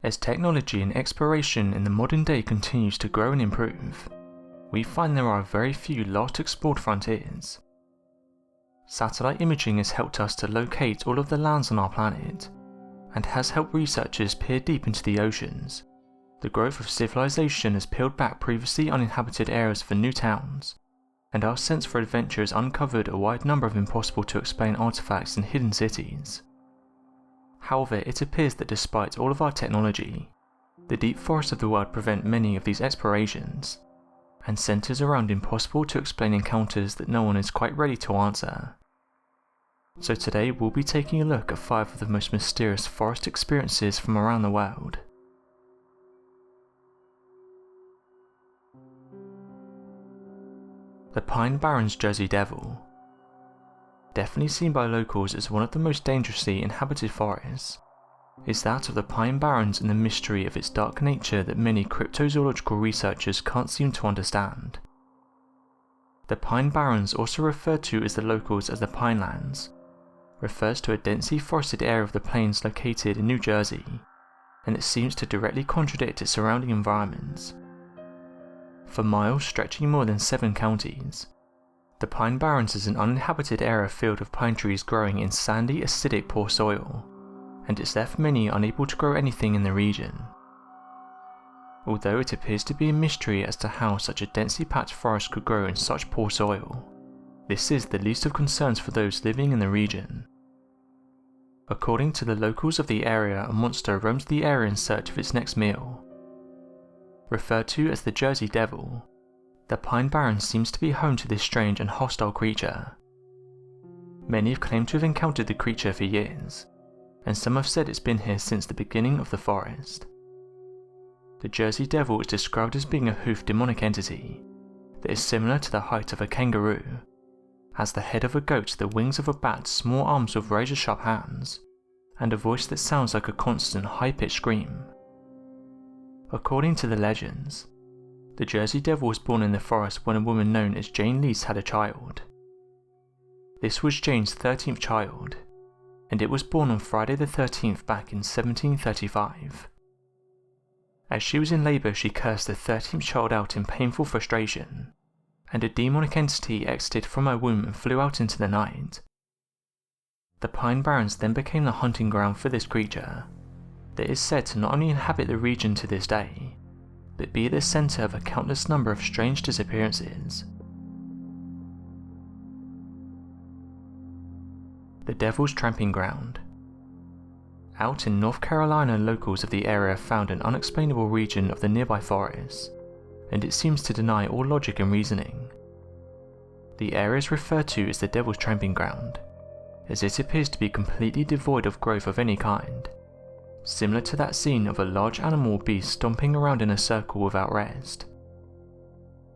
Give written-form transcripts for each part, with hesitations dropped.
As technology and exploration in the modern day continues to grow and improve, we find there are very few last explored frontiers. Satellite imaging has helped us to locate all of the lands on our planet, and has helped researchers peer deep into the oceans. The growth of civilization has peeled back previously uninhabited areas for new towns, and our sense for adventure has uncovered a wide number of impossible to explain artifacts in hidden cities. However, it appears that despite all of our technology, the deep forests of the world prevent many of these explorations, and centers around impossible to explain encounters that no one is quite ready to answer. So today we'll be taking a look at 5 of the most mysterious forest experiences from around the world. The Pine Barrens Jersey Devil. Definitely seen by locals as one of the most dangerously inhabited forests, is that of the Pine Barrens and the mystery of its dark nature that many cryptozoological researchers can't seem to understand. The Pine Barrens, also referred to as the locals as the Pinelands, refers to a densely forested area of the plains located in New Jersey, and it seems to directly contradict its surrounding environments. For miles stretching more than 7 counties, the Pine Barrens is an uninhabited area filled with pine trees growing in sandy, acidic, poor soil, and it's left many unable to grow anything in the region. Although it appears to be a mystery as to how such a densely packed forest could grow in such poor soil, this is the least of concerns for those living in the region. According to the locals of the area, a monster roams the area in search of its next meal. Referred to as the Jersey Devil, the Pine Barrens seems to be home to this strange and hostile creature. Many have claimed to have encountered the creature for years, and some have said it's been here since the beginning of the forest. The Jersey Devil is described as being a hoofed demonic entity that is similar to the height of a kangaroo, has the head of a goat, the wings of a bat, small arms with razor-sharp hands, and a voice that sounds like a constant high-pitched scream. According to the legends, the Jersey Devil was born in the forest when a woman known as Jane Lease had a child. This was Jane's 13th child, and it was born on Friday the 13th back in 1735. As she was in labour, she cursed the 13th child out in painful frustration, and a demonic entity exited from her womb and flew out into the night. The Pine Barrens then became the hunting ground for this creature, that is said to not only inhabit the region to this day, but be at the centre of a countless number of strange disappearances. The Devil's Tramping Ground. Out in North Carolina, locals of the area found an unexplainable region of the nearby forest, and it seems to deny all logic and reasoning. The area is referred to as the Devil's Tramping Ground, as it appears to be completely devoid of growth of any kind, similar to that scene of a large animal or beast stomping around in a circle without rest.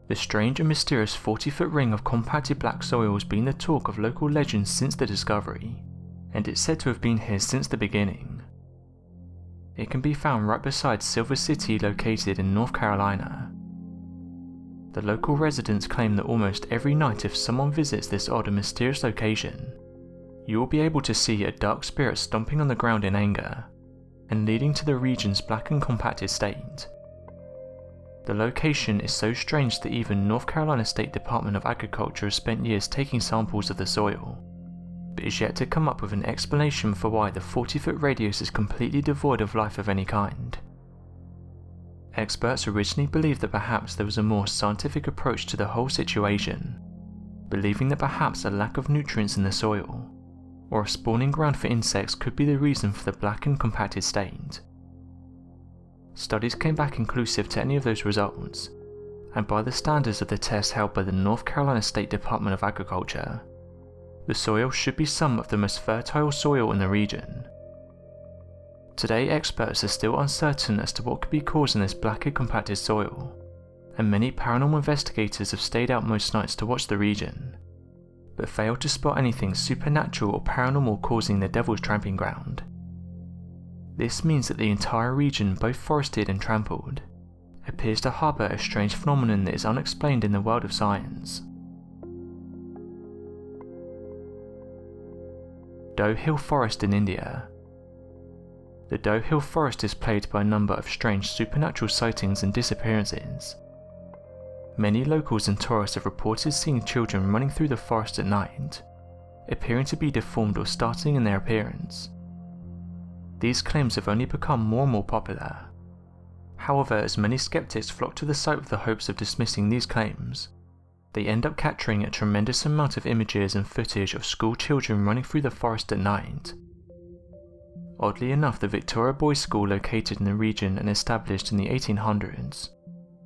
The strange and mysterious 40-foot ring of compacted black soil has been the talk of local legends since the discovery, and it's said to have been here since the beginning. It can be found right beside Silver City, located in North Carolina. The local residents claim that almost every night, if someone visits this odd and mysterious location, you will be able to see a dark spirit stomping on the ground in anger, and leading to the region's black and compacted state. The location is so strange that even North Carolina State Department of Agriculture has spent years taking samples of the soil, but is yet to come up with an explanation for why the 40-foot radius is completely devoid of life of any kind. Experts originally believed that perhaps there was a more scientific approach to the whole situation, believing that perhaps a lack of nutrients in the soil, or a spawning ground for insects, could be the reason for the black and compacted state. Studies came back inclusive to any of those results, and by the standards of the test held by the North Carolina State Department of Agriculture, the soil should be some of the most fertile soil in the region. Today, experts are still uncertain as to what could be causing this black and compacted soil, and many paranormal investigators have stayed out most nights to watch the region, but failed to spot anything supernatural or paranormal causing the Devil's Tramping Ground. This means that the entire region, both forested and trampled, appears to harbour a strange phenomenon that is unexplained in the world of science. Doe Hill Forest in India. The Doe Hill Forest is plagued by a number of strange supernatural sightings and disappearances. Many locals and tourists have reported seeing children running through the forest at night, appearing to be deformed or startling in their appearance. These claims have only become more and more popular. However, as many skeptics flock to the site with the hopes of dismissing these claims, they end up capturing a tremendous amount of images and footage of school children running through the forest at night. Oddly enough, the Victoria Boys' School, located in the region and established in the 1800s,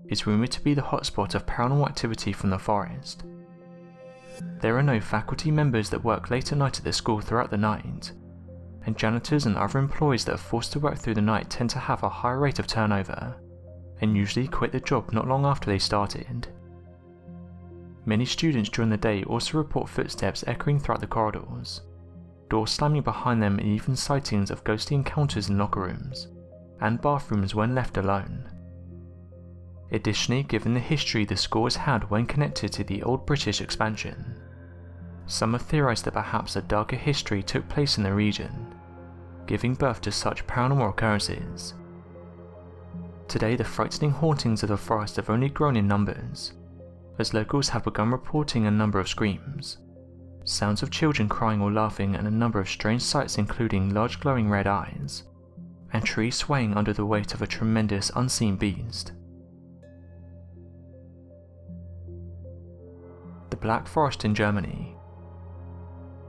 is rumoured to be the hotspot of paranormal activity from the forest. There are no faculty members that work late at night at the school throughout the night, and janitors and other employees that are forced to work through the night tend to have a high rate of turnover, and usually quit the job not long after they started. Many students during the day also report footsteps echoing throughout the corridors, doors slamming behind them, and even sightings of ghostly encounters in locker rooms and bathrooms when left alone. Additionally, given the history the school has had when connected to the old British expansion, some have theorised that perhaps a darker history took place in the region, giving birth to such paranormal occurrences. Today, the frightening hauntings of the forest have only grown in numbers, as locals have begun reporting a number of screams, sounds of children crying or laughing, and a number of strange sights including large glowing red eyes, and trees swaying under the weight of a tremendous unseen beast. The Black Forest in Germany.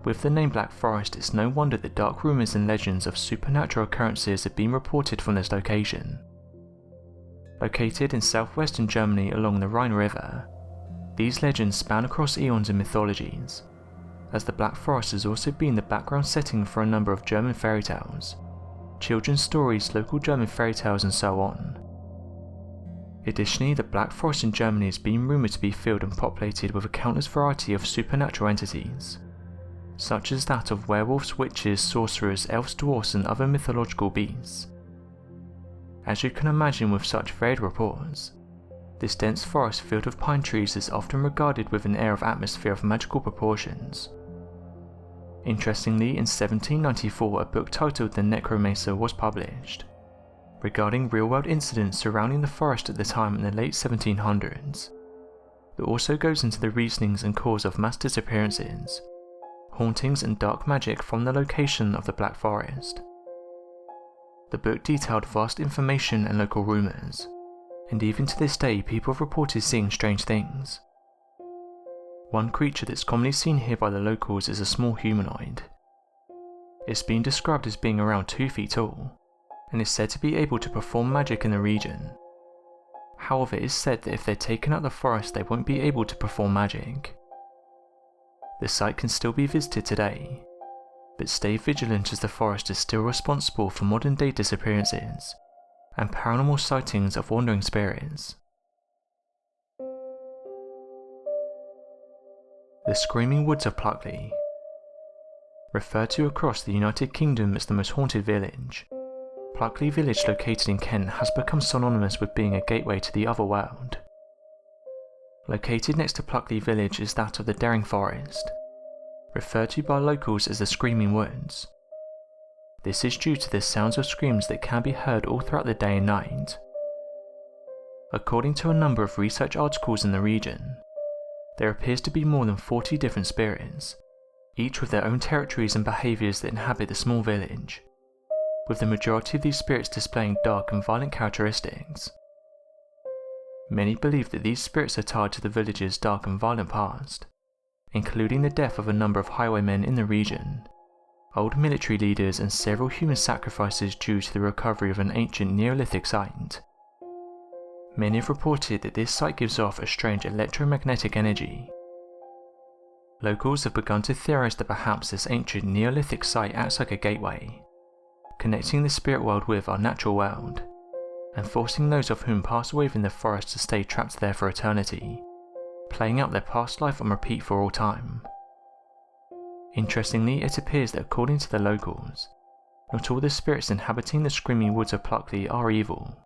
With the name Black Forest, it's no wonder that dark rumours and legends of supernatural occurrences have been reported from this location. Located in southwestern Germany along the Rhine River, these legends span across eons and mythologies, as the Black Forest has also been the background setting for a number of German fairy tales, children's stories, local German fairy tales, and so on. Additionally, the Black Forest in Germany has been rumoured to be filled and populated with a countless variety of supernatural entities, such as that of werewolves, witches, sorcerers, elves, dwarfs, and other mythological beasts. As you can imagine, with such varied reports, this dense forest filled with pine trees is often regarded with an air of atmosphere of magical proportions. Interestingly, in 1794 a book titled The Necromancer was published, regarding real-world incidents surrounding the forest at the time in the late 1700s. It also goes into the reasonings and cause of mass disappearances, hauntings, and dark magic from the location of the Black Forest. The book detailed vast information and local rumours, and even to this day people have reported seeing strange things. One creature that's commonly seen here by the locals is a small humanoid. It's been described as being around 2 feet tall, and is said to be able to perform magic in the region. However, it is said that if they're taken out of the forest they won't be able to perform magic. The site can still be visited today, but stay vigilant as the forest is still responsible for modern day disappearances and paranormal sightings of wandering spirits. The Screaming Woods of Pluckley. Referred to across the United Kingdom as the most haunted village, Pluckley Village, located in Kent, has become synonymous with being a gateway to the other world. Located next to Pluckley Village is that of the Daring Forest, referred to by locals as the Screaming Woods. This is due to the sounds of screams that can be heard all throughout the day and night. According to a number of research articles in the region, there appears to be more than 40 different spirits, each with their own territories and behaviours that inhabit the small village, with the majority of these spirits displaying dark and violent characteristics. Many believe that these spirits are tied to the village's dark and violent past, including the death of a number of highwaymen in the region, old military leaders, and several human sacrifices due to the recovery of an ancient Neolithic site. Many have reported that this site gives off a strange electromagnetic energy. Locals have begun to theorise that perhaps this ancient Neolithic site acts like a gateway, connecting the spirit world with our natural world, and forcing those of whom pass away in the forest to stay trapped there for eternity, playing out their past life on repeat for all time. Interestingly, it appears that according to the locals, not all the spirits inhabiting the Screaming Woods of Pluckley are evil,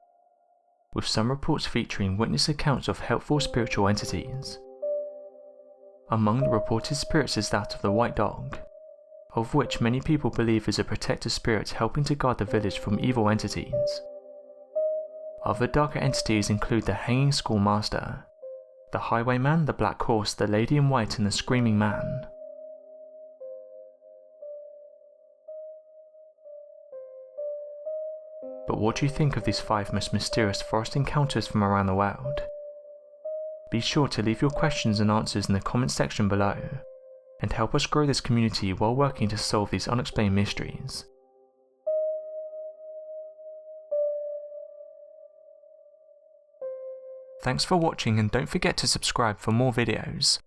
with some reports featuring witness accounts of helpful spiritual entities. Among the reported spirits is that of the White Dog, of which many people believe is a protector spirit helping to guard the village from evil entities. Other darker entities include the Hanging Schoolmaster, the Highwayman, the Black Horse, the Lady in White and the Screaming Man. But what do you think of these 5 most mysterious forest encounters from around the world? Be sure to leave your questions and answers in the comment section below, and help us grow this community while working to solve these unexplained mysteries. Thanks for watching, and don't forget to subscribe for more videos.